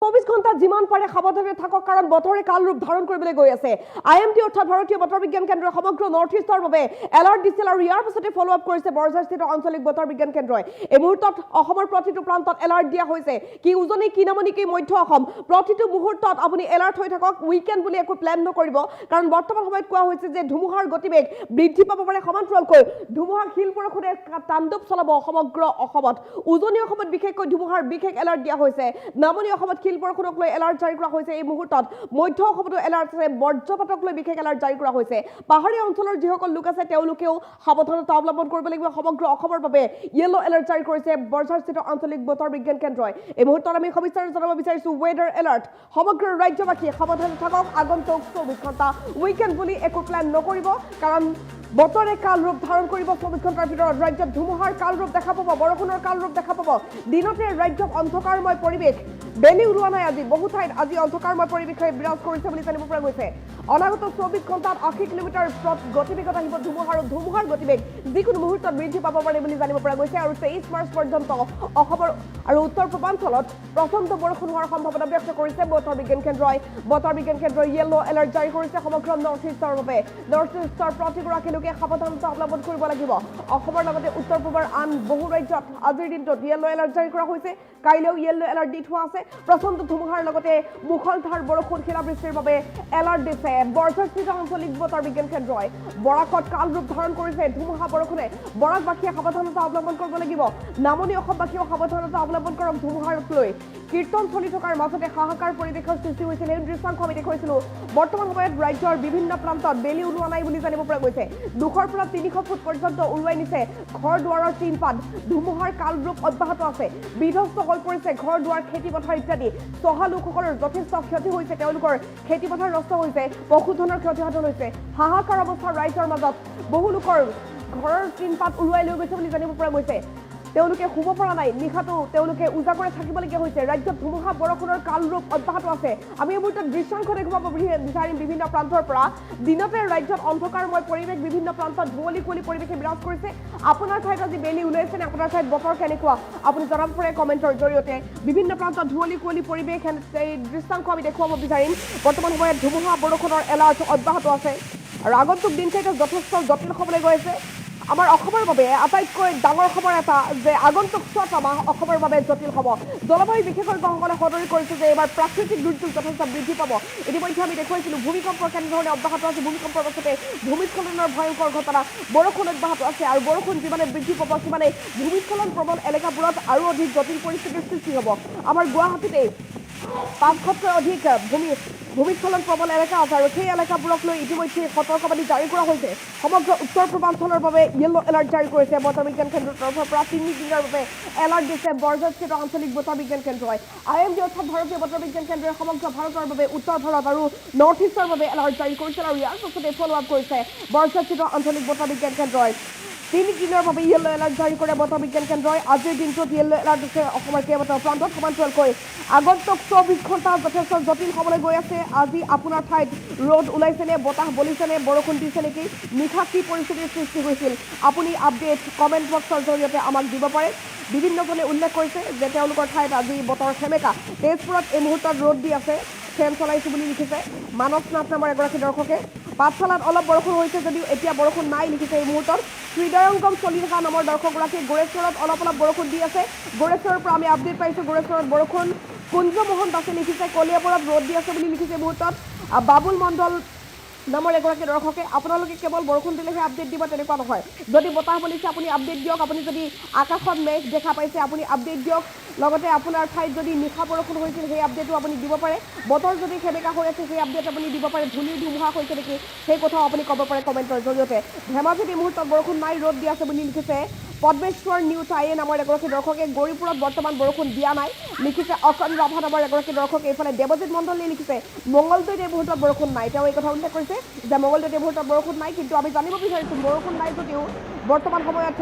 24 ঘণ্টা যিমান পাৰে সাৱধানে থাকক কাৰণ বতৰে কাল ৰূপ ধাৰণ কৰিবলৈ গৈ আছে আইএমডি অৰ্থাৎ ভাৰতীয় বতৰ বিজ্ঞান কেন্দ্ৰই সমগ্ৰ নৰ্থ ইষ্টৰ বাবে এলাৰ্ট দিছিল আৰু ইয়াৰ পিছতে ফলো আপ কৰিছে বৰঝাৰস্থিত আঞ্চলিক বতৰ বিজ্ঞান কেন্দ্ৰই এই মুহূৰ্তত অসমৰ প্ৰতিটো প্ৰান্তত এলাৰ্ট দিয়া হৈছে কি উজনি কি নামনি কি মধ্য অসম প্ৰতিটো মুহূৰ্তত আপুনি এলাৰ্ট হৈ থাকক উইকেণ্ড বুলি একো প্ল্যান নকৰিব কাৰণ বৰ্তমান সময়ত কোৱা হৈছে যে ধুমুহাৰ গতিবেগ বৃদ্ধি পাব পাৰে সমান্তৰালকৈ ধুমুহাৰ শিল বৰষুণে তাণ্ডৱ চলাব সমগ্ৰ অসমত উজনি অসমত বিশেষকৈ ধুমুহাৰ বিশেষ এলাৰ্ট দিয়া হৈছে নামনি অসমত শিল বৰষুণক লৈ এলাৰ্ট জাৰি কৰা হৈছে এই মুহূৰ্তত মধ্য অসমতো এলাৰ্ট আছে বজ্ৰপাতক লৈ বিশেষ এলাৰ্ট জাৰি কৰা হৈছে পাহাৰীয়া অঞ্চলৰ যিসকল লোক আছে তেওঁলোকেও সাৱধানতা অৱলম্বন কৰিব লাগিব সমগ্ৰ অসমৰ বাবে ইয়েলো এলাৰ্ট জাৰি কৰিছে বৰঝাৰস্থিত আঞ্চলিক বতৰ বিজ্ঞান কেন্দ্ৰই এই মুহূৰ্তত আমি সবিস্তাৰে জনাব বিচাৰিছো ৱেডাৰ এলাৰ্ট সমগ্ৰ ৰাজ্যবাসী সাৱধানে থাকক আগন্তুক 24 ঘণ্টা উইকেণ্ড বুলি একো প্ল্যান নকৰিব কাৰণ বতৰে কাল ৰূপ ধাৰণ কৰিব 24 ঘণ্টাৰ ভিতৰত ৰাজ্যত ধুমুহাৰ কাল ৰূপ দেখা পাব বৰষুণৰ কাল ৰূপ দেখা পাব দিনতে ৰাজ্যত অন্ধকাৰময় পৰিৱেশ বেলি উৰুৱা নাই আজি বহু ঠাইত আজি অন্ধকাৰময় পৰিৱেশে বিৰাজ কৰিছে বুলি জানিব পৰা গৈছে অনাগত 24 ঘণ্টাত 80 কিলোমিটাৰ গতিবেগত আহিব ধুমুহাৰ গতিবেগ যিকোনো মুহূৰ্তত বৃদ্ধি পাব পাৰে বুলি জানিব পৰা গৈছে আৰু 23 মাৰ্চ পৰ্যন্ত অসমৰ আৰু উত্তৰ পূৰ্বাঞ্চলত প্ৰচণ্ড বৰষুণ হোৱাৰ সম্ভাৱনা ব্যক্ত কৰিছে বতৰ বিজ্ঞান কেন্দ্ৰই য়েলো এলাৰ্ট জাৰি কৰিছে সমগ্ৰ নৰ্থ ইষ্টৰ বাবে নৰ্থ ইষ্টৰ প্ৰতিগৰাকী লোকে সাৱধানতা অৱলম্বন কৰিব লাগিব অসমৰ লগতে উত্তৰ পূবৰ আন বহু ৰাজ্যত আজিৰ দিনটোত য়েলো এলাৰ্ট জাৰি কৰা হৈছে কাইলৈও য়েলো এলাৰ্ট দি থোৱা আছে প্ৰচণ্ড ধুমুহাৰ লগতে মুখলধাৰ বৰষুণ শিলাবৃষ্টিৰ বাবে এলাৰ্ট দিছে বৰঝাৰস্থিত আঞ্চলিক বতৰ বিজ্ঞান কেন্দ্ৰই বৰাকত কাল ৰূপ ধাৰণ কৰিছে ধুমুহা বৰষুণে বৰাকবাসীয়ে সাৱধানতা অৱলম্বন কৰিব লাগিব নামনি অসমবাসীয়েও সাৱধানতা অৱলম্বন কৰক ধুমুহাৰক লৈ কীৰ্তন চলি থকাৰ মাজতে হাহাকাৰ পৰিৱেশৰ সৃষ্টি হৈছিল এই দৃশ্যাংশ আমি দেখুৱাইছিলো বৰ্তমান সময়ত ৰাজ্যৰ বিভিন্ন প্ৰান্তত বেলি ওলোৱা নাই বুলি জানিব পৰা গৈছে 200 পৰা 300 ফুট পৰ্যন্ত উৰুৱাই নিছে ঘৰ দুৱাৰৰ টিনপাত ধুমুহাৰ কাল ৰূপ অব্যাহত আছে বিধ্বস্ত হৈ পৰিছে ঘৰ দুৱাৰ খেতি পথাৰ ইত্যাদি চহা লোকসকলৰ যথেষ্ট ক্ষতি হৈছে তেওঁলোকৰ খেতি পথাৰ নষ্ট হৈছে পশুধনৰ ক্ষতিসাধন হৈছে হাহাকাৰ অৱস্থা ৰাইজৰ মাজত বহু লোকৰ ঘৰৰ টিনপাত উৰুৱাই লৈ গৈছে বুলি জানিব পৰা গৈছে তেওঁলোকে শুব পৰা নাই নিশাটো তেওঁলোকে উজাগৰে থাকিবলগীয়া হৈছে ৰাজ্যত ধুমুহা বৰষুণৰ কাল ৰূপ অব্যাহত আছে আমি এই মুহূৰ্তত দৃশ্যাংশ দেখুৱাব বিচাৰিম বিভিন্ন প্ৰান্তৰ পৰা দিনতে ৰাজ্যত অন্ধকাৰময় পৰিৱেশ বিভিন্ন প্ৰান্তত ধুঁৱলি কুঁৱলী পৰিৱেশে বিৰাজ কৰিছে আপোনাৰ ঠাইত আজি বেলি ওলাইছে নে আপোনাৰ ঠাইত বতৰ কেনেকুৱা আপুনি জনাব পাৰে কমেণ্টৰ জৰিয়তে বিভিন্ন প্ৰান্তত ধুঁৱলি কুঁৱলী পৰিৱেশ এই দৃশ্যাংশ আমি দেখুৱাব বিচাৰিম বৰ্তমান সময়ত ধুমুহা বৰষুণৰ এলাৰ্ট অব্যাহত আছে আৰু আগন্তুক দিনকেইটা যথেষ্ট জটিল হ'বলৈ গৈ আছে আমাৰ অসমৰ বাবে আটাইতকৈ ডাঙৰ খবৰ এটা যে আগন্তুক 6টা মাহ অসমৰ বাবে জটিল হ'ব জলবায়ু বিশেষজ্ঞসকলে সদৰি কৰিছে যে এইবাৰ প্ৰাকৃতিক দুৰ্যোগ যথেষ্ট বৃদ্ধি পাব ইতিমধ্যে আমি দেখুৱাইছিলোঁ ভূমিকম্প কেনেধৰণে অব্যাহত আছে ভূমিকম্পৰ পাছতে ভূমিস্খলনৰ ভয়ংকৰ ঘটনা বৰষুণ অব্যাহত আছে আৰু বৰষুণ যিমানে বৃদ্ধি পাব সিমানে ভূমিস্খলন প্ৰবল এলেকাবোৰত আৰু অধিক জটিল পৰিস্থিতিৰ সৃষ্টি হ'ব আমাৰ গুৱাহাটীতে 500তকৈ অধিক ভূমিস্খলন প্ৰবল এলেকা আছে আৰু সেই এলেকাবোৰক লৈ ইতিমধ্যে সতৰ্কবাণী জাৰি কৰা হৈছে সমগ্ৰ উত্তৰ পূৰ্বাঞ্চলৰ বাবে য়েলো এলাৰ্ট জাৰি কৰিছে বতৰ বিজ্ঞান কেন্দ্ৰৰ তৰফৰ পৰা 3 দিনৰ বাবে এলাৰ্ট দিছে বৰঝাৰস্থিত আঞ্চলিক বতৰ বিজ্ঞান কেন্দ্ৰই আইএমডি অৰ্থাৎ ভাৰতীয় বতৰ বিজ্ঞান কেন্দ্ৰই সমগ্ৰ ভাৰতৰ বাবে উত্তৰ ভাৰত আৰু নৰ্থ ইষ্টৰ বাবে এলাৰ্ট জাৰি কৰিছে আৰু ইয়াৰ পাছতে ফলো আপ কৰিছে বৰঝাৰস্থিত আঞ্চলিক বতৰ বিজ্ঞান কেন্দ্ৰই 3 দিনৰ বাবে য়েলো এলাৰ্ট জাৰি কৰে বতৰ বিজ্ঞান কেন্দ্ৰই আজিৰ দিনটোত য়েলো এলাৰ্ট দিছে অসমৰ কেইবাটাও প্ৰান্তত সমান্তৰালকৈ আগন্তুক 24 ঘণ্টা যথেষ্ট জটিল হ'বলৈ গৈ আছে আজি আপোনাৰ ঠাইত ৰ'দ ওলাইছেনে বতাহ বলিছেনে বৰষুণ দিছে নেকি নিশা কি পৰিস্থিতিৰ সৃষ্টি হৈছিল আপুনি আপডেট কমেণ্ট বক্সৰ জৰিয়তে আমাক দিব পাৰে বিভিন্নজনে উল্লেখ কৰিছে যে তেওঁলোকৰ ঠাইত আজি বতৰ সেমেকা তেজপুৰত এই মুহূৰ্তত ৰ'দ দি আছে ফেন চলাইছোঁ বুলি লিখিছে মানস নাথ নামৰ এগৰাকী দৰ্শকে পাঠশালাত অলপ বৰষুণ হৈছে যদিও এতিয়া বৰষুণ নাই লিখিছে এই মুহূৰ্তত হৃদয়ংগম চলি থকা নামৰ দৰ্শকগৰাকী গোৰেশ্বৰত অলপ বৰষুণ দি আছে গোৰেশ্বৰৰ পৰা আমি আপডেট পাইছোঁ গোৰেশ্বৰত বৰষুণ কুঞ্জমোহন দাসে লিখিছে কলিয়াবৰত ৰ'দ দি আছে বুলি লিখিছে এই মুহূৰ্তত বাবুল মণ্ডল নামৰ এগৰাকী দৰ্শকে আপোনালোকে কেৱল বৰষুণ দিলেহে আপডেট দিব তেনেকুৱা নহয় যদি বতাহ বলিছে আপুনি আপডেট দিয়ক আপুনি যদি আকাশত মেঘ দেখা পাইছে আপুনি আপডেট দিয়ক লগতে আপোনাৰ ঠাইত যদি নিশা বৰষুণ হৈছিল সেই আপডেটো আপুনি দিব পাৰে বতৰ যদি সেমেকা হৈ আছে সেই আপডেট আপুনি দিব পাৰে ধূলিৰ ধুমুহা হৈছে নেকি সেই কথাও আপুনি ক'ব পাৰে কমেণ্টৰ জৰিয়তে ধেমাজিত এই মুহূৰ্তত বৰষুণ নাই ৰ'দ দি আছে বুলি লিখিছে পদ্মেশ্বৰ নিউ টাইয়ে নামৰ এগৰাকী দৰ্শকে গৌৰীপুৰত বৰ্তমান বৰষুণ দিয়া নাই লিখিছে অকণ ৰাভা নামৰ এগৰাকী দৰ্শকে এইফালে দেৱজিৎ মণ্ডলীয়ে লিখিছে মংগলদৈত এই মুহূৰ্তত বৰষুণ নাই তেওঁ এই কথা উল্লেখ কৰিছে যে মংগলদৈত এই মুহূৰ্তত বৰষুণ নাই কিন্তু আমি জানিব বিচাৰিছোঁ বৰষুণ নাই যদিও বৰ্তমান সময়ত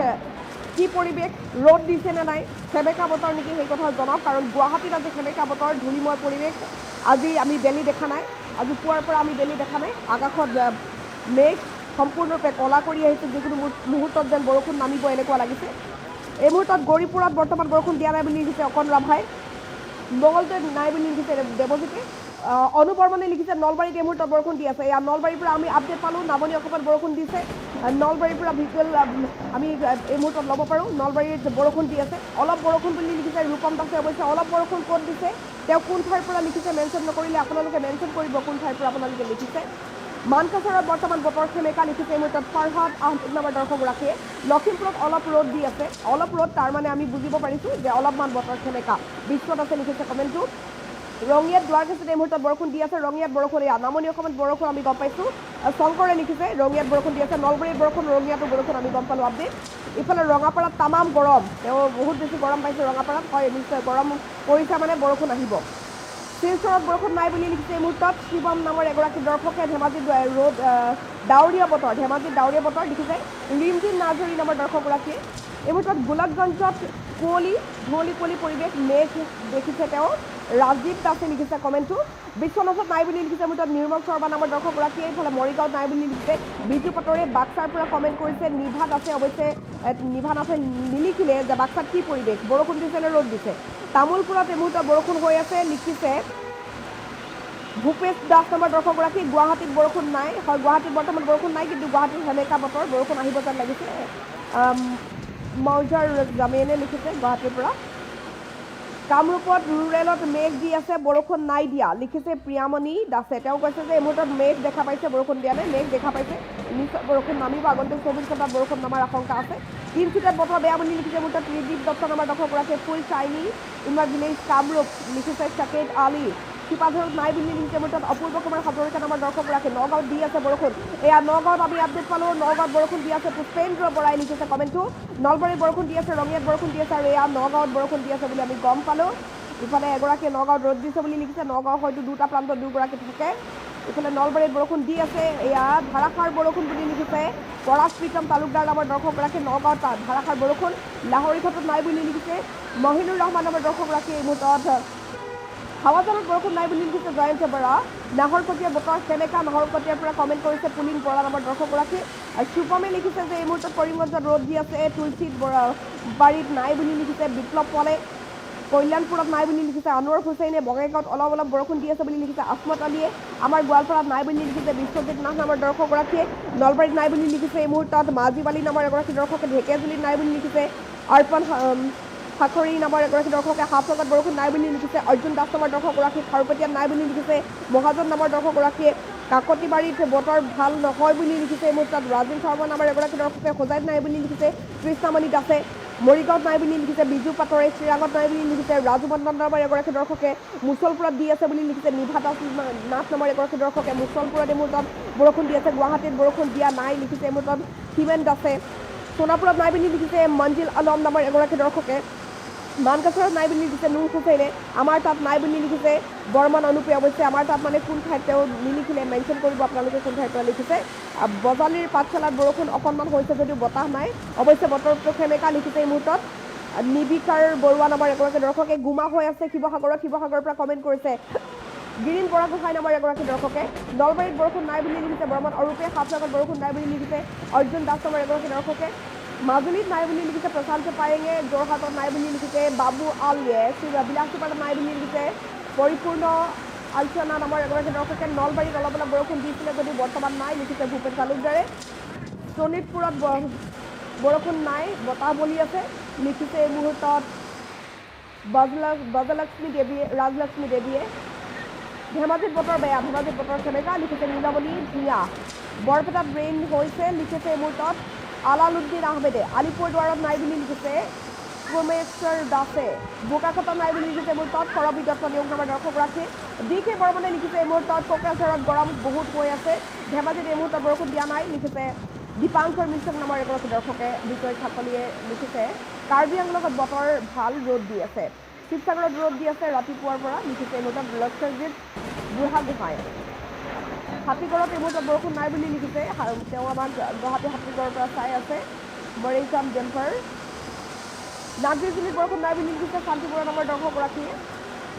কি পৰিৱেশ ৰ'দ দিছে নে নাই সেমেকা বতৰ নেকি সেই কথা জনাওক কাৰণ গুৱাহাটীত আজি সেমেকা বতৰ ধূলিময় পৰিৱেশ আজি আমি বেলি দেখা নাই আজি পুৱাৰ পৰা আমি বেলি দেখা নাই আকাশত মেঘ সম্পূৰ্ণৰূপে কলা কৰি আহিছে যিকোনো মুহূৰ্তত যেন বৰষুণ নামিব এনেকুৱা লাগিছে এই মুহূৰ্তত গৌৰীপুৰত বৰ্তমান বৰষুণ দিয়া নাই বুলি লিখিছে অকণ ৰাভাই মঙলদৈত নাই বুলি লিখিছে দেৱজ্যোতি অনুবৰ্মনে লিখিছে নলবাৰীত এই মুহূৰ্তত বৰষুণ দি আছে এয়া নলবাৰীৰ পৰা আমি আপডেট পালোঁ নামনি অসমত বৰষুণ দিছে নলবাৰীৰ পৰা ভিজুৱেল আমি এই মুহূৰ্তত ল'ব পাৰোঁ নলবাৰীত বৰষুণ দি আছে অলপ বৰষুণ বুলি লিখিছে ৰূপম দাসে অৱশ্যে অলপ বৰষুণ ক'ত দিছে তেওঁ কোন ঠাইৰ পৰা লিখিছে মেনশ্যন নকৰিলে আপোনালোকে মেনশ্যন কৰিব কোন ঠাইৰ পৰা আপোনালোকে লিখিছে মানকাছাৰত বৰ্তমান বতৰ সেমেকা লিখিছে এই মুহূৰ্তত ফাৰহাদ আহমেদ নামৰ দৰ্শকগৰাকীয়ে লখিমপুৰত অলপ ৰ'দ দি আছে অলপ ৰ'দ তাৰমানে আমি বুজিব পাৰিছোঁ যে অলপমান বতৰ সেমেকা বিশ্বত আছে লিখিছে কমেণ্টটো ৰঙিয়াত দুৱাৰকাছিত এই মুহূৰ্তত বৰষুণ দি আছে ৰঙিয়াত বৰষুণ এয়া নামনি অসমত বৰষুণ আমি গম পাইছোঁ শংকৰে লিখিছে ৰঙিয়াত বৰষুণ দি আছে নলবাৰীত বৰষুণ ৰঙিয়াতো বৰষুণ আমি গম পালোঁ আপডেট ইফালে ৰঙাপাৰাত তামাম গৰম তেওঁ বহুত বেছি গৰম পাইছে ৰঙাপাৰাত হয় নিশ্চয় গৰম পৰিছে মানে বৰষুণ আহিব শিলচৰত বৰষুণ নাই বুলি লিখিছে এই মুহূৰ্তত শিৱম নামৰ এগৰাকী দৰ্শকে ধেমাজিত ৰ'দ ডাৱৰীয়া বতৰ লিখিছে ৰিমজিম নাৰ্জাৰী নামৰ দৰ্শকগৰাকীয়ে এই মুহূৰ্তত গোলাপগঞ্জত কুঁৱলী পৰিৱেশ মেঘ দেখিছে তেওঁ ৰাজীৱ দাসে লিখিছে কমেণ্টটো বিশ্বনাথত নাই বুলি লিখিছে মুহূৰ্তত নিৰ্মল শৰ্মা নামৰ দৰ্শকগৰাকীয়ে এইফালে মৰিগাঁৱত নাই বুলি লিখিছে বিজু পাটৰে বাক্সাৰ পৰা কমেণ্ট কৰিছে নিভা দাসে অৱশ্যে নিভা দাসে নিলিখিলে যে বাক্সাত কি পৰিৱেশ বৰষুণ দিছে নে ৰ'দ দিছে তামোলপুৰত এই মুহূৰ্তত বৰষুণ হৈ আছে লিখিছে ভূপেশ দাস নামৰ দৰ্শকগৰাকী গুৱাহাটীত বৰষুণ নাই হয় গুৱাহাটীত বৰ্তমান বৰষুণ নাই কিন্তু গুৱাহাটীত সেমেকা বতৰ বৰষুণ আহিব যেন লাগিছে মৌজাৰ জামেনে লিখিছে গুৱাহাটীৰ পৰা কামৰূপত ৰুৰেলত মেঘ দি আছে বৰষুণ নাই দিয়া লিখিছে প্ৰিয়ামণি দাসে তেওঁ কৈছে যে এই মুহূৰ্তত মেঘ দেখা পাইছে বৰষুণ দিয়া নাই মেঘ দেখা পাইছে নিশ্চয় বৰষুণ নামিব আগন্তুক 24 ঘণ্টাত বৰষুণ নমাৰ আশংকা আছে তিনিচুকীয়াত বতৰ বেয়া বুলি লিখিছে মুহূৰ্তত ত্ৰিদীপ দত্ত নামৰ দৰ্শকগৰাকীয়ে ফুল চাইনি ইন মাই ভিলেজ কামৰূপ লিখিছে চাকেট আলী শিপাঝাৰত নাই বুলি লিখিছে মুহূৰ্তত অপূৰ্ব কুমাৰ হাজৰিকা নামৰ দৰ্শকগৰাকীয়ে নগাঁৱত দি আছে বৰষুণ এয়া নগাঁৱত আমি আপডেট পালোঁ নগাঁৱত বৰষুণ দি আছে পুষ্পেন্দ্ৰ বৰাই লিখিছে কমেণ্টটো নলবাৰীত বৰষুণ দি আছে ৰঙিয়াত বৰষুণ দি আছে আৰু এয়া নগাঁৱত বৰষুণ দি আছে বুলি আমি গম পালোঁ ইফালে এগৰাকীয়ে নগাঁৱত ৰ'দ দিছে বুলি লিখিছে নগাঁও হয়তো দুটা প্ৰান্তত দুগৰাকী থাকে ইফালে নলবাৰীত বৰষুণ দি আছে এয়া ধাৰাসাৰ বৰষুণ বুলি লিখিছে পৰাগ প্ৰীতম তালুকদাৰ নামৰ দৰ্শকগৰাকীয়ে নগাঁৱত ধাৰাসাৰ বৰষুণ লাহৰীঘাটত নাই বুলি লিখিছে মহিনুৰ ৰহমান নামৰ দৰ্শকগৰাকীয়ে এই মুহূৰ্তত হাৱাজানত বৰষুণ নাই বুলি লিখিছে জয়ন্ত বৰা নাহৰকটীয়া বতৰ সেমেকা নাহৰকটীয়াৰ পৰা কমেণ্ট কৰিছে পুলিন বৰা নামৰ দৰ্শকগৰাকী শুভমে লিখিছে যে এই মুহূৰ্তত কৰিমগঞ্জত ৰ'দ দি আছে তুলসীত বাৰীত নাই বুলি লিখিছে বিপ্লৱ পলে কল্যাণপুৰত নাই বুলি লিখিছে আনোৱাৰ হুছেইনে বঙাইগাঁৱত অলপ অলপ বৰষুণ দি আছে বুলি লিখিছে আসমত আলীয়ে আমাৰ গোৱালপাৰাত নাই বুলি লিখিছে বিশ্বজিৎ নাথ নামৰ দৰ্শকগৰাকীয়ে নলবাৰীত নাই বুলি লিখিছে এই মুহূৰ্তত মাজীব আলী নামৰ এগৰাকী দৰ্শকে ঢেকীয়াজুলিত নাই বুলি লিখিছে অৰ্পণ সাখৰী নামৰ এগৰাকী দৰ্শকে হাফলঙত বৰষুণ নাই বুলি লিখিছে অৰ্জুন দাস নামৰ দৰ্শকগৰাকী খাৰুপেটীয়াত নাই বুলি লিখিছে মহাজন নামৰ দৰ্শকগৰাকীয়ে কাকতিবাৰীত বতৰ ভাল নহয় বুলি লিখিছে এই মুহূৰ্তত ৰাজীৱ শৰ্মা নামৰ এগৰাকী দৰ্শকে হোজাইত নাই বুলি লিখিছে কৃষ্ণামণি দাসে মৰিগাঁৱত নাই বুলি লিখিছে বিজু পাটৰে চিৰাঙত নাই বুলি লিখিছে ৰাজু মণ্ডল নামৰ এগৰাকী দৰ্শকে মুছলপুৰত দি আছে বুলি লিখিছে নিভা দাস নাথ নামৰ এগৰাকী দৰ্শকে মুছলপুৰত এই মুহূৰ্তত বৰষুণ দি আছে গুৱাহাটীত বৰষুণ দিয়া নাই লিখিছে এই মুহূৰ্তত হিমেন দাসে সোণাপুৰত নাই বুলি লিখিছে মঞ্জিল আলম নামৰ এগৰাকী দৰ্শকে মানকাছাৰত নাই বুলি লিখিছে নুৰ হুছেইনে আমাৰ তাত নাই বুলি লিখিছে বৰ্মন অনুপে অৱশ্যে আমাৰ তাত মানে কোন ঠাইত তেওঁ নিলিখিলে মেনশ্যন কৰিব আপোনালোকে কোন ঠাইত লিখিছে বজালীৰ পাঠশালাত বৰষুণ অকণমান হৈছে যদিও বতাহ নাই অৱশ্যে বতৰটো সেমেকা লিখিছে এই মুহূৰ্তত নিবিকাৰ বৰুৱা নামৰ এগৰাকী দৰ্শকে গুমা হৈ আছে শিৱসাগৰৰ পৰা কমেণ্ট কৰিছে গিৰিণ বৰাগোহাঁই নামৰ এগৰাকী দৰ্শকে নলবাৰীত বৰষুণ নাই বুলি লিখিছে বৰ্মন অৰূপে হাফলঙত বৰষুণ নাই বুলি লিখিছে অৰ্জুন দাস নামৰ এগৰাকী দৰ্শকে মাজুলীত নাই বুলি লিখিছে প্ৰশান্ত পায়েঙে যোৰহাটত নাই বুলি লিখিছে বাবু আলিয়ে বিলাসীপাৰাত নাই বুলি লিখিছে পৰিপূৰ্ণ আলচনা নামৰ এগৰাকী দৰ্শকে নলবাৰীত অলপ অলপ বৰষুণ দিছিলে যদিও বৰ্তমান নাই লিখিছে ভূপেন তালুকদাৰে শোণিতপুৰত বৰষুণ নাই বতাহ বলি আছে লিখিছে এই মুহূৰ্তত ৰাজলক্ষ্মী দেৱীয়ে ধেমাজিত বতৰ বেয়া ধেমাজিত বতৰ সেমেকা লিখিছে নীলমণি ভূঞা বৰপেটাত ৰেইন হৈছে লিখিছে এই মুহূৰ্তত আলালুদ্দিন আহমেদে আলিপুৰদুৱাৰত নাই বুলি লিখিছে সোমেশ্বৰ দাসে বোকাখাটত নাই বুলি লিখিছে এই মুহূৰ্তত কৰবী দত্ত নিয়োগ নামৰ দৰ্শকগৰাকীয়ে ডি কে বৰ্মনে লিখিছে এই মুহূৰ্তত কোকৰাঝাৰত গৰম বহুত হৈ আছে ধেমাজিত এই মুহূৰ্তত বৰষুণ দিয়া নাই লিখিছে দীপাংকৰ মিশ্ৰ নামৰ এগৰাকী দৰ্শকে বিজয় ঠাকলিয়ে লিখিছে কাৰ্বি আংলঙত বতৰ ভাল ৰ'দ দি আছে শিৱসাগৰত ৰ'দ দি আছে ৰাতিপুৱাৰ পৰা লিখিছে এই মুহূৰ্তত লক্ষ্যজিৎ বুঢ়াগোহাঁই হাতীগড়ত এই মুহূৰ্তত বৰষুণ নাই বুলি লিখিছে তেওঁ আমাক গুৱাহাটী হাতীগড়ৰ পৰা চাই আছে মৰিচাম জেম্পাৰ নাগৰিজুলিত বৰষুণ নাই বুলি লিখিছে শান্তিপুৰ নামৰ দৰ্শকগৰাকীয়ে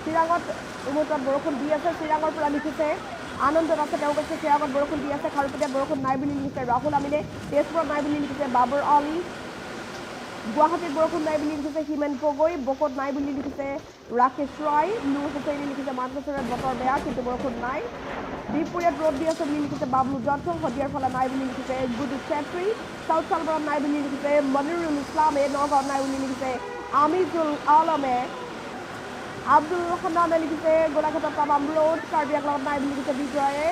চিৰাঙত এই মুহূৰ্তত বৰষুণ দি আছে চিৰাঙৰ পৰা লিখিছে আনন্দত আছে তেওঁ কৈছে চিৰাঙত বৰষুণ দি আছে খাৰুপেটীয়াত বৰষুণ নাই বুলি লিখিছে ৰাহুল আমিনে তেজপুৰত নাই বুলি লিখিছে বাবৰ আলী গুৱাহাটীত বৰষুণ নাই বুলি লিখিছে হিমেন গগৈ বকত নাই বুলি লিখিছে ৰাকেশ ৰয় নুৰ হুছেইনে লিখিছে মানকাছাৰত বতৰ বেয়া কিন্তু বৰষুণ নাই বিপুৰীয়াত ৰ'দ দি আছে বুলি লিখিছে বাবলু জনছন শদিয়াৰ ফালে নাই বুলি লিখিছে গুডু চেত্ৰী চাউথ চালবৰত নাই বুলি লিখিছে মনিৰুল ইছলামে নগাঁৱত নাই বুলি লিখিছে আমিজুল আলমে আব্দুল হান্নানে লিখিছে গোলাঘাটত তামাম ৰোড কাৰ্বি আংলঙত নাই বুলি লিখিছে বিজয়ে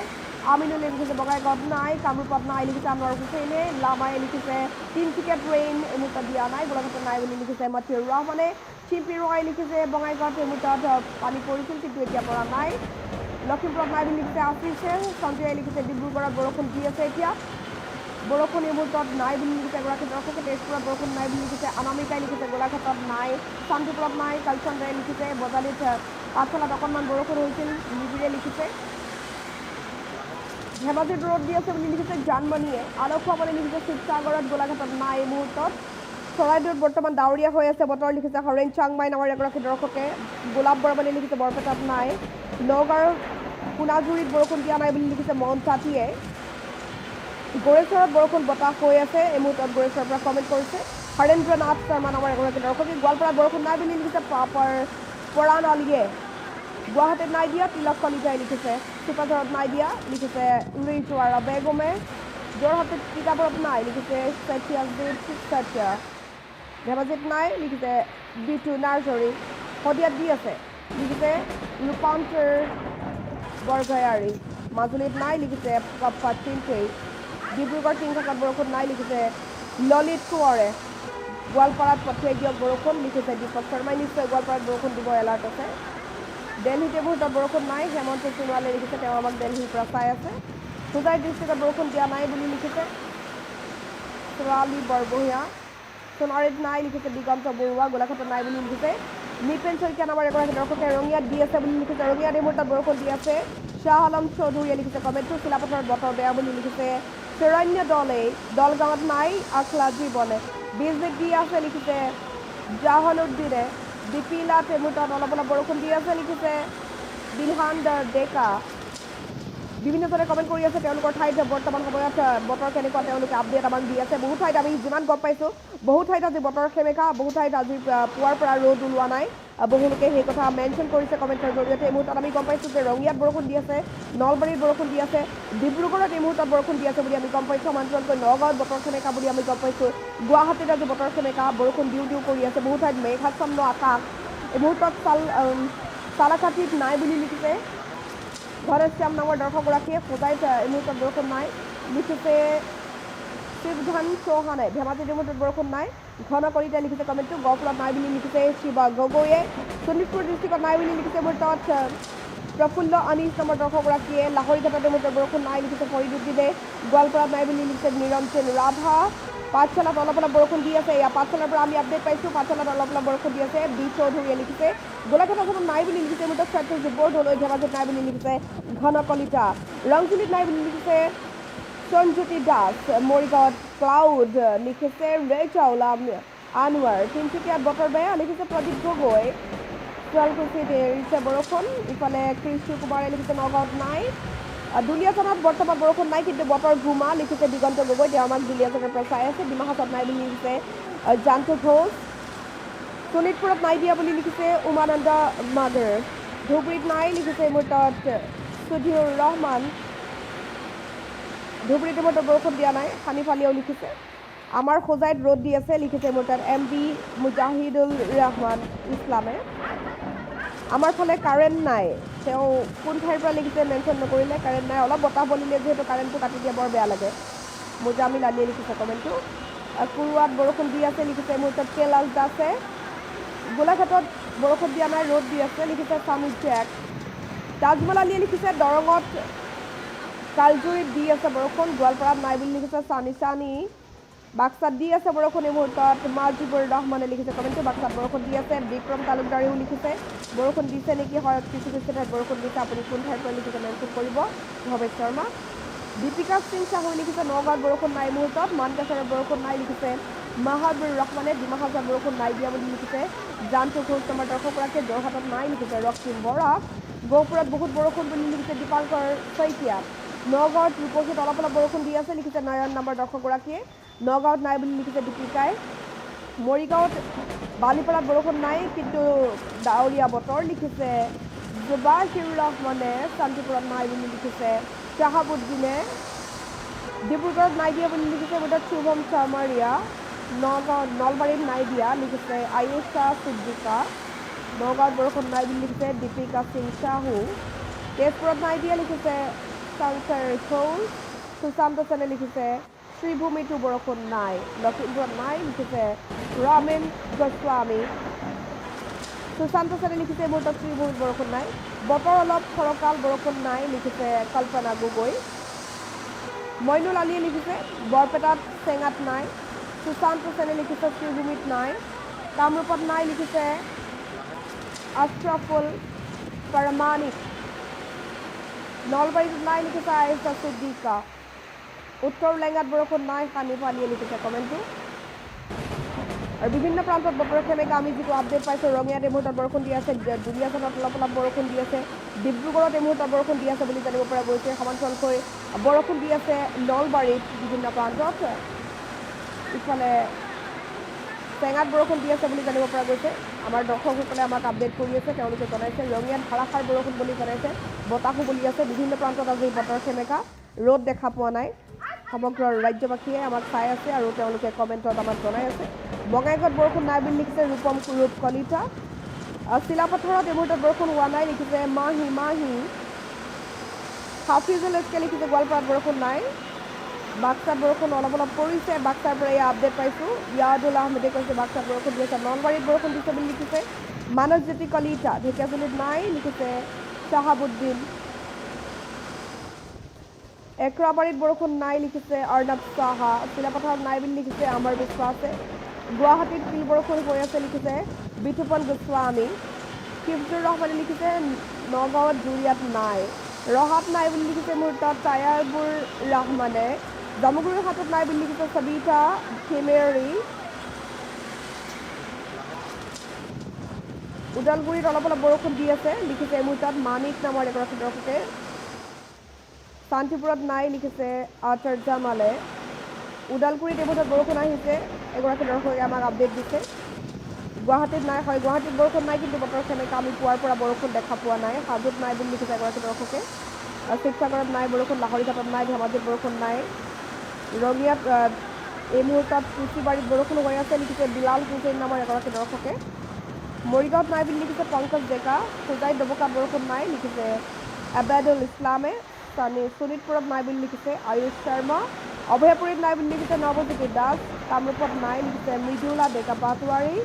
আমিনুলে লিখিছে বঙাইগাঁৱত নাই কামৰূপত নাই লিখিছে আনোৱাৰ হুছেইনে লামাই লিখিছে তিনিচুকীয়াত ৰেইন এমুহূৰ্তত দিয়া নাই গোলাঘাটত নাই বুলি লিখিছে মতিউৰ ৰহমানে চিম্পি ৰয় লিখিছে বঙাইগাঁৱত এমুহূৰ্তত পানী পৰিছিল কিন্তু এতিয়া পৰা নাই লখিমপুৰত নাই বুলি লিখিছে আফিছে সঞ্জয়ে লিখিছে ডিব্ৰুগড়ত বৰষুণ দি আছে এতিয়া বৰষুণ এই মুহূৰ্তত নাই বুলি লিখিছে এগৰাকী দৰ্শকে তেজপুৰত বৰষুণ নাই বুলি লিখিছে অনামিকাই লিখিছে গোলাঘাটত নাই শান্তিপুৰত নাই কালচন্দ্ৰই লিখিছে বজালিত পাঠশালাত অকণমান বৰষুণ হৈছিল নিবিৰে লিখিছে ধেমাজিত ৰ'দ দি আছে বুলি লিখিছে জানমণিয়ে আলোকসভালৈ লিখিছে শিৱসাগৰত গোলাঘাটত নাই এই মুহূৰ্তত চৰাইদেউত বৰ্তমান ডাৱৰীয়া হৈ আছে বতৰ লিখিছে হৰেণ চাংমাই নামৰ এগৰাকী দৰ্শকে গোলাপ বৰমানে লিখিছে বৰপেটাত নাই নগাঁৱৰ সোণাঝুৰিত বৰষুণ দিয়া নাই বুলি লিখিছে মন চাতিয়ে গোৰেশ্বৰত বৰষুণ বতাহ হৈ আছে এই মুহূৰ্তত গোৰেশ্বৰৰ পৰা কমেণ্ট কৰিছে হৰেন্দ্ৰ নাথ শৰ্মা নামৰ এগৰাকী দৰ্শকে গোৱালপাৰাত বৰষুণ নাই বুলি লিখিছে পৰাণ আলিয়ে গুৱাহাটীত নাই দিয়া তিলক কলিতাই লিখিছে চিপাঝাৰত নাই দিয়া লিখিছে ৰিজুৱাৰা বেগমে যোৰহাটত তিতাবৰত নাই লিখিছে সত্যা ধেমাজিত নাই লিখিছে বিটু নাৰ্জাৰী শদিয়াত দি আছে লিখিছে ৰূপান্তৰ বৰগয়াৰী মাজুলীত নাই লিখিছে পাপ্পা চিন্তেই ডিব্ৰুগড় টিংখাকাত বৰষুণ নাই লিখিছে ললিত কোঁৱৰে গোৱালপাৰাত পঠিয়াই দিয়ক বৰষুণ লিখিছে দীপক শৰ্মাই নিশ্চয় গোৱালপাৰাত বৰষুণ দিব এলাৰ্ট আছে দিল্লীত এই মুহূৰ্তত বৰষুণ নাই হেমন্ত সোণোৱালে লিখিছে তেওঁ আমাক দিল্লীৰ পৰা চাই আছে হোজাই ডিষ্ট্ৰিক্টত বৰষুণ দিয়া নাই বুলি লিখিছে ছোৱালী বৰবহীয়া সোণাৰীত নাই লিখিছে দিগন্ত বৰুৱা গোলাঘাটত নাই বুলি লিখিছে নিপেন শইকীয়া নামৰ এগৰাকী দৰ্শকে ৰঙিয়াত দি আছে বুলি লিখিছে ৰঙিয়াত এই মুহূৰ্তত বৰষুণ দি আছে শ্বাহ আলম চৌধুৰীয়ে লিখিছে কমেণ্টটো চিলাপথাৰত বতৰ বেয়া বুলি লিখিছে শৰণ্য দলগাঁৱত নাই আখলা জীৱনে বিজেপিত দি আছে লিখিছে জাহানুদ্দিনে ডিপিলাত এই মুহূৰ্তত অলপ অলপ বৰষুণ দি আছে লিখিছে দিলহান্দৰ ডেকা বিভিন্নজনে কমেণ্ট কৰি আছে তেওঁলোকৰ ঠাইত বৰ্তমান সময়ত বতৰ কেনেকুৱা তেওঁলোকে আপডেট আমাক দি আছে বহু ঠাইত আমি যিমান গম পাইছোঁ বহু ঠাইত আজি বতৰ সেমেকা বহু ঠাইত আজি পুৱাৰ পৰা ৰ'দ ওলোৱা নাই বহুলোকে সেই কথা মেনশ্যন কৰিছে কমেণ্টৰ জৰিয়তে এই মুহূৰ্তত আমি গম পাইছোঁ যে ৰঙিয়াত বৰষুণ দি আছে নলবাৰীত বৰষুণ দি আছে ডিব্ৰুগড়ত এই মুহূৰ্তত বৰষুণ দি আছে বুলি আমি গম পাইছোঁ সমান্তৰালকৈ নগাঁৱত বতৰ সেমেকা বুলি আমি গম পাইছোঁ গুৱাহাটীত আজি বতৰ সেমেকা বৰষুণ দিও কৰি আছে বহু ঠাইত মেঘাচ্ছন্ন আকাশ এই মুহূৰ্তত চালাকাটিত নাই বুলি লিখিছে ঘনশ্যাম নামৰ দৰ্শকগৰাকীয়ে হোজাইত এই মুহূৰ্তত বৰষুণ নাই লিখিছে শিৱধান চৌহানে ধেমাজিত এই মুহূৰ্তত বৰষুণ নাই ঘন কলিতাই লিখিছে কমেণ্টটো গহপুৰত নাই বুলি লিখিছে শিৱা গগৈয়ে শোণিতপুৰ ডিষ্ট্ৰিক্টত নাই বুলি লিখিছে মুহূৰ্তত প্ৰফুল্ল অনিশ নামৰ দৰ্শকগৰাকীয়ে লাহৰীঘাটত এই মুহূৰ্তত বৰষুণ নাই লিখিছে ফৰিদুদ্দিনে গোৱালপাৰাত নাই বুলি লিখিছে নিৰঞ্জন ৰাভা পাঠশালাত অলপ অলপ বৰষুণ দি আছে এয়া পাঠশালাৰ পৰা আমি আপডেট পাইছোঁ পাঠশালাত অলপ অলপ বৰষুণ দি আছে বি চৌধুৰীয়ে লিখিছে গোলাঘাটত নাই বুলি লিখিছে মুহূৰ্তত সত্যজিৎ বৰদলৈ ধেমাজিত নাই বুলি লিখিছে ঘন কলিতা ৰংজুলিত নাই বুলি লিখিছে সঞ্জ্যোতি দাস মৰিগাঁৱত ক্লাউড লিখিছে ৰেজাউলা আনোৱাৰ তিনিচুকীয়াত বতৰ বেয়া লিখিছে প্ৰদীপ গগৈ শুৱালকুছিত এৰিছে বৰষুণ ইফালে কৃষ্ণ কুমাৰে লিখিছে নগাঁৱত নাই দুলীয়াজানত বৰ্তমান বৰষুণ নাই কিন্তু বতৰ ঘুমা লিখিছে দিগন্ত গগৈ তেওঁ আমাক দুলীয়াজানৰ পৰা চাই আছে ডিমাহাছাওত নাই বুলি লিখিছে জান্তু ঘোষ শোণিতপুৰত নাই দিয়া বুলি লিখিছে উমানন্দ মাগাৰ ধুবুৰীত নাই লিখিছে এই মুহূৰ্তত সুধীৰ ৰহমান ধুবুৰীত মুহূৰ্তত বৰষুণ দিয়া নাই সানিফালিয়েও লিখিছে আমাৰ হোজাইত ৰ'দ দি আছে লিখিছে মুহূৰ্তত MB মুজাহিদুল ৰহমান ইছলামে আমাৰ ফালে কাৰেণ্ট নাই তেওঁ কোন ঠাইৰ পৰা লিখিছে মেনশ্যন নকৰিলে কাৰেণ্ট নাই অলপ বতাহ বলিলে যিহেতু কাৰেণ্টটো কাটি দিয়া বৰ বেয়া লাগে মুজামিল আলিয়ে লিখিছে কমেণ্টটো কুৰুৱাত বৰষুণ দি আছে লিখিছে মুহূৰ্তত কেলাল দাসে গোলাঘাটত বৰষুণ দিয়া নাই ৰ'দ দি আছে লিখিছে সামু জেক তাজমল আলিয়ে লিখিছে দৰঙত কালজুৰিত দি আছে বৰষুণ গোৱালপাৰাত নাই বুলি লিখিছে চানি বাক্সাত দি আছে বৰষুণ এই মুহূৰ্তত মাজিবুৰ ৰহমানে লিখিছে কমেণ্টটো বাক্সাত বৰষুণ দি আছে বিক্ৰম তালুকদাৰেও লিখিছে বৰষুণ দিছে নেকি হয় কিছু কিছু ঠাইত বৰষুণ দিছে আপুনি কোন ঠাইৰ পৰা লিখিছে মেনশ্যন কৰিব ভৱেশ শৰ্মা দীপিকা সিং চাহুৱে লিখিছে নগাঁৱত বৰষুণ নাই মুহূৰ্তত মানকাছাৰত বৰষুণ নাই লিখিছে মাহাবুৰ ৰহমানে ডিমাহাছাওত বৰষুণ নাই দিয়া বুলি লিখিছে জান্তু ঘোষ নামৰ দৰ্শকগৰাকীয়ে যোৰহাটত নাই লিখিছে ৰক্তিম বৰা গহপুৰত বহুত বৰষুণ বুলি লিখিছে দীপাংকৰ শইকীয়া নগাঁৱত ৰূপসীত অলপ অলপ বৰষুণ দি আছে লিখিছে নয়ন নামৰ দৰ্শকগৰাকীয়ে নগাঁৱত নাই বুলি লিখিছে দীপিকাই মৰিগাঁৱত বালিপাৰাত বৰষুণ নাই কিন্তু ডাৱৰীয়া বতৰ লিখিছে জুবাশিৰ ৰহমানে। শান্তিপুৰত নাই বুলি লিখিছে শ্বাহাবুদ্দিনে। ডিব্ৰুগড়ত নাই দিয়া বুলি লিখিছে বুধত শুভম চামাৰিয়া। নগাঁৱত নলবাৰীত নাই দিয়া লিখিছে আয়ুষা সিদ্দিকা। নগাঁৱত বৰষুণ নাই বুলি লিখিছে দীপিকা সিং চাহু। তেজপুৰত নাই দিয়া লিখিছে শংকৰ কৌল। সুশান্ত সেনে লিখিছে শ্ৰীভূমিতো বৰষুণ নাই। লখিমপুৰত নাই লিখিছে ৰামেন গোস্বামী। সুশান্ত সেনে লিখিছে মুহূৰ্তত শ্ৰীভূমিত বৰষুণ নাই। বতৰ অলপ ফৰকাল বৰষুণ নাই লিখিছে কল্পনা গগৈ। মইনুল আলীয়ে লিখিছে বৰপেটাত চেঙাত নাই। সুশান্ত সেনে লিখিছে শ্ৰীভূমিত নাই। কামৰূপত নাই লিখিছে আশৰাফুল পাৰমানিক। নলবাৰীত নাই লিখিছে আয়েশা সিদ্দিকা। উত্তৰ লেঙাত বৰষুণ নাই হানিফ আলীয়ে লিখিছে কমেণ্টটো। আৰু বিভিন্ন প্ৰান্তত বতৰ সেমেকা আমি যিটো আপডেট পাইছোঁ ৰঙিয়াত এই মুহূৰ্তত বৰষুণ দি আছে। দুলীয়াজানত অলপ অলপ বৰষুণ দি আছে। ডিব্ৰুগড়ত এই মুহূৰ্তত বৰষুণ দি আছে বুলি জানিব পৰা গৈছে। সমান্তৰালকৈ বৰষুণ দি আছে নলবাৰীত বিভিন্ন প্ৰান্তত। ইফালে চেঙাত বৰষুণ দি আছে বুলি জানিব পৰা গৈছে। আমাৰ দৰ্শকসকলে আমাক আপডেট কৰি আছে। তেওঁলোকে জনাইছে ৰঙিয়াত ধাৰাসাৰ বৰষুণ বুলি জনাইছে। বতাহো বলি আছে। বিভিন্ন প্ৰান্তত আজি বতৰ সেমেকা, ৰ'দ দেখা পোৱা নাই। সমগ্ৰ ৰাজ্যবাসীয়ে আমাক চাই আছে আৰু তেওঁলোকে কমেণ্টত আমাক জনাই আছে। বঙাইগাঁৱত বৰষুণ নাই বুলি লিখিছে ৰূপ কলিতা। চিলাপথাৰত এই মুহূৰ্তত বৰষুণ হোৱা নাই লিখিছে মাহি। হাফিজুল ইছকে লিখিছে গোৱালপাৰাত বৰষুণ নাই। বাক্সাত বৰষুণ অলপ অলপ পৰিছে। বাক্সাৰ পৰা এই আপডেট পাইছোঁ। ইয়াদুল আহমেদে কৈছে বাক্সাত বৰষুণ দি আছে। নলবাৰীত বৰষুণ দিছে বুলি লিখিছে মানসজ্যোতি কলিতা। ঢেকীয়াজুলিত নাই লিখিছে শ্বাহাবুদ্দিন। একৰাবাৰীত বৰষুণ নাই লিখিছে অৰ্ণৱ সাহা। চিলাপথাৰত নাই বুলি লিখিছে আমাৰ বিশ্বাসে। গুৱাহাটীত শিল বৰষুণ হৈ আছে লিখিছে বিতুপন গোস্বামী। হিফজুৰ ৰহমানে লিখিছে নগাঁৱত জুৰিয়াত নাই। ৰহাত নাই বুলি লিখিছে মুহূৰ্তত তায়াবুৰ ৰহমানে। জামুগুৰিৰ হাতত নাই বুলি লিখিছে সবিতা খেমেৰী। ওদালগুৰিত অলপ অলপ বৰষুণ দি আছে লিখিছে এই মুহূৰ্তত মানিক নামৰ এগৰাকী দৰ্শকে। শান্তিপুৰত নাই লিখিছে আতাৰ জামালে। ওদালগুৰিত এই মুহূৰ্তত বৰষুণ আহিছে এগৰাকী দৰ্শকে আমাক আপডেট দিছে। গুৱাহাটীত নাই, হয় গুৱাহাটীত বৰষুণ নাই কিন্তু বতৰ সেমেকা আমি পুৱাৰ পৰা বৰষুণ দেখা পোৱা নাই। হাজোত নাই বুলি লিখিছে এগৰাকী দৰ্শকে। শিৱসাগৰত নাই বৰষুণ। লাহৰীঘাটত নাই। ধেমাজিত বৰষুণ নাই। ৰঙিয়াত এই মুহূৰ্তত কুচিবাৰীত বৰষুণ হৈ আছে লিখিছে বিলাল হুছেইন নামৰ এগৰাকী দৰ্শকে। মৰিগাঁৱত নাই বুলি লিখিছে পংকজ ডেকা। হোজাইত ডবকাত বৰষুণ নাই লিখিছে আবেদুল ইছলামে। শোণিতপুৰত নাই বুলি লিখিছে আয়ুষ শৰ্মা। অভয়পুৰীত নাই বুলি লিখিছে নৱজ্যোতি দাস। কামৰূপত নাই লিখিছে মৃদুলা ডেকা পাটোৱাৰী।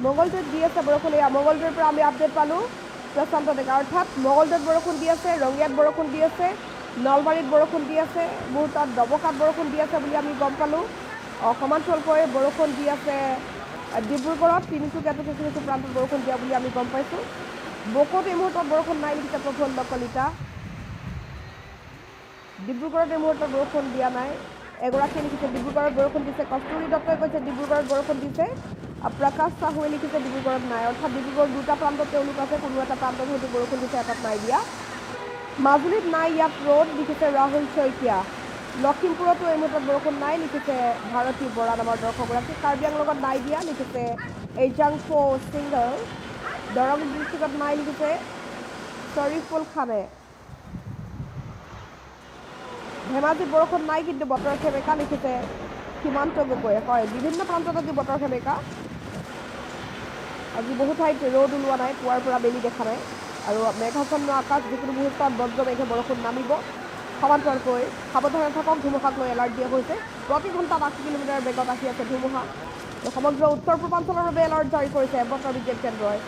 মঙলদৈত দি আছে বৰষুণ। এয়া মঙলদৈৰ পৰা আমি আপডেট পালোঁ প্ৰশান্ত ডেকা। অৰ্থাৎ মঙলদৈত বৰষুণ দি আছে, ৰঙিয়াত বৰষুণ দি আছে, নলবাৰীত বৰষুণ দি আছে, মুহূৰ্তত ডবকাত বৰষুণ দি আছে বুলি আমি গম পালোঁ। সমান্তৰালকৈ বৰষুণ দি আছে ডিব্ৰুগড়ত, তিনিচুকীয়াতো কিছু কিছু প্ৰান্তত বৰষুণ দিয়া বুলি আমি গম পাইছোঁ। বকোত এই মুহূৰ্তত বৰষুণ নাই লিখিছে প্ৰফুল্ল কলিতা। ডিব্ৰুগড়ত এই মুহূৰ্তত বৰষুণ দিয়া নাই। এগৰাকীয়ে লিখিছে ডিব্ৰুগড়ত বৰষুণ দিছে। কস্তুৰী দত্তই কৈছে ডিব্ৰুগড়ত বৰষুণ দিছে। প্ৰকাশ চাহুৱে লিখিছে ডিব্ৰুগড়ত নাই। অৰ্থাৎ ডিব্ৰুগড় দুটা প্ৰান্তত তেওঁলোক আছে। কোনো এটা প্ৰান্তত হয়তো বৰষুণ দিছে, এটাত নাই দিয়া। মাজুলীত নাই, ইয়াত ৰ'দ লিখিছে ৰাহুল শইকীয়া। লখিমপুৰতো এই মুহূৰ্তত বৰষুণ নাই লিখিছে ভাৰতী বৰা নামৰ দৰ্শকগৰাকী। কাৰ্বি আংলঙত নাই দিয়া লিখিছে এইজাংফো ছিংগল। দৰং ডিষ্ট্ৰিক্টত নাই লিখিছে শ্বৰিফুল খানে। ধেমাজিত বৰষুণ নাই কিন্তু বতৰ সেমেকা লিখিছে সীমান্ত গগৈয়ে। হয় বিভিন্ন প্ৰান্তত আজি বতৰ সেমেকা। আজি বহু ঠাইত ৰ'দ ওলোৱা নাই, পুৱাৰ পৰা বেলি দেখা নাই আৰু মেঘাচ্ছন্ন আকাশ। যিকোনো মুহূৰ্তত বজ্ৰ মেঘে বৰষুণ নামিব। সমান্তৰালকৈ সাৱধানে থাকক। ধুমুহাক লৈ এলাৰ্ট দিয়া হৈছে। প্ৰতি ঘণ্টাত ৮০ কিলোমিটাৰ বেগত আহি আছে ধুমুহা। সমগ্ৰ উত্তৰ পূৰ্বাঞ্চলৰ বাবে এলাৰ্ট জাৰি কৰিছে বতৰ বিজ্ঞান কেন্দ্ৰই।